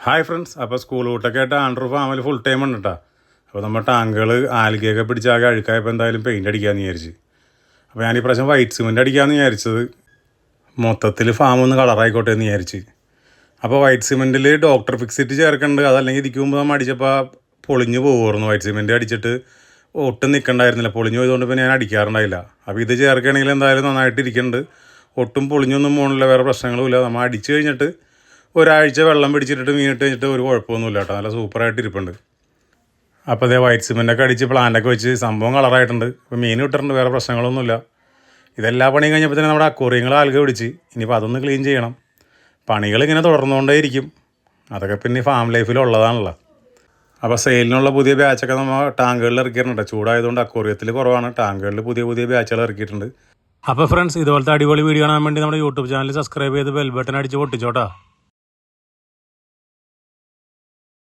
Hi friends, അപ്പോൾ school ഊട്ടൊക്കെ ആയിട്ട് Andrew ഫാമിൽ ഫുൾ ടൈം ഉണ്ട് കേട്ടോ. അപ്പോൾ നമ്മൾ ടാങ്കുകൾ ആൽഗയൊക്കെ പിടിച്ച് ആകെ അഴുക്കായപ്പോൾ എന്തായാലും പെയിൻറ്റ് അടിക്കാമെന്ന് വിചാരിച്ച്. അപ്പോൾ ഞാൻ ഈ പ്രാവശ്യം വൈറ്റ് സിമെൻറ്റ് അടിക്കാമെന്ന് വിചാരിച്ചത്. മൊത്തത്തിൽ ഫാം ഒന്ന് കളറായിക്കോട്ടെ എന്ന് വിചാരിച്ച്. അപ്പോൾ വൈറ്റ് സിമെൻറ്റിൽ ഡോക്ടർ ഫിക്സിറ്റ് ചേർക്കുന്നുണ്ട്. അതല്ലെങ്കിൽ ഇതിക്ക് മുമ്പ് നമ്മൾ അടിച്ചപ്പോൾ പൊളിഞ്ഞ് പോകുമായിരുന്നു. വൈറ്റ് സിമെൻറ്റ് അടിച്ചിട്ട് ഒട്ടും നിൽക്കണ്ടായിരുന്നില്ല, പൊളിഞ്ഞു പോയതുകൊണ്ട് പിന്നെ ഞാൻ അടിക്കാറുണ്ടായില്ല. അപ്പോൾ ഇത് ചേർക്കുകയാണെങ്കിൽ എന്തായാലും നന്നായിട്ട് ഇരിക്കുന്നുണ്ട്. ഒട്ടും പൊളിഞ്ഞൊന്നും പോകണില്ല, വേറെ പ്രശ്നങ്ങളുമില്ല. നമ്മൾ അടിച്ച് കഴിഞ്ഞിട്ട് ഒരാഴ്ച വെള്ളം പിടിച്ചിട്ട് മീനിട്ട് കഴിഞ്ഞിട്ട് ഒരു കുഴപ്പമൊന്നുമില്ല കേട്ടോ, നല്ല സൂപ്പറായിട്ട് ഇരിപ്പുണ്ട്. അപ്പോൾ അതേ വൈറ്റ് സിമെൻറ്റൊക്കെ അടിച്ച് പ്ലാന്റൊക്കെ വെച്ച് സംഭവം കളറായിട്ടുണ്ട്. ഇപ്പോൾ മീൻ ഇട്ടിട്ടുണ്ട്, വേറെ പ്രശ്നങ്ങളൊന്നുമില്ല. ഇതെല്ലാ പണിയും കഴിഞ്ഞപ്പോൾ തന്നെ നമ്മുടെ അക്വേറിയങ്ങൾ ആൽഗ പിടിച്ച് ഇനിയിപ്പോൾ അതൊന്ന് ക്ലീൻ ചെയ്യണം. പണികളിങ്ങനെ തുടർന്നുകൊണ്ടേയിരിക്കും. അതൊക്കെ പിന്നെ ഫാം ലൈഫിലുള്ളതാണല്ലോ. അപ്പോൾ സെയിലിനുള്ള പുതിയ ബാച്ചൊക്കെ നമ്മൾ ടാങ്കുകളിൽ ഇറക്കിയിട്ടുണ്ട്. ചൂടായതുകൊണ്ട് അക്വേറിയത്തിൽ കുറവാണ്, ടാങ്കുകളിൽ പുതിയ ബാച്ചുകൾ ഇറക്കിയിട്ടുണ്ട്. അപ്പോൾ ഫ്രണ്ട്സ്, ഇതുപോലത്തെ അടിപൊളി വീഡിയോ കാണാൻ വേണ്ടി നമ്മുടെ യൂട്യൂബ് ചാനൽ സബ്സ്ക്രൈബ് ചെയ്ത് ബെൽ ബട്ടൺ അടിച്ച് പൊട്ടിച്ചോട്ടാ.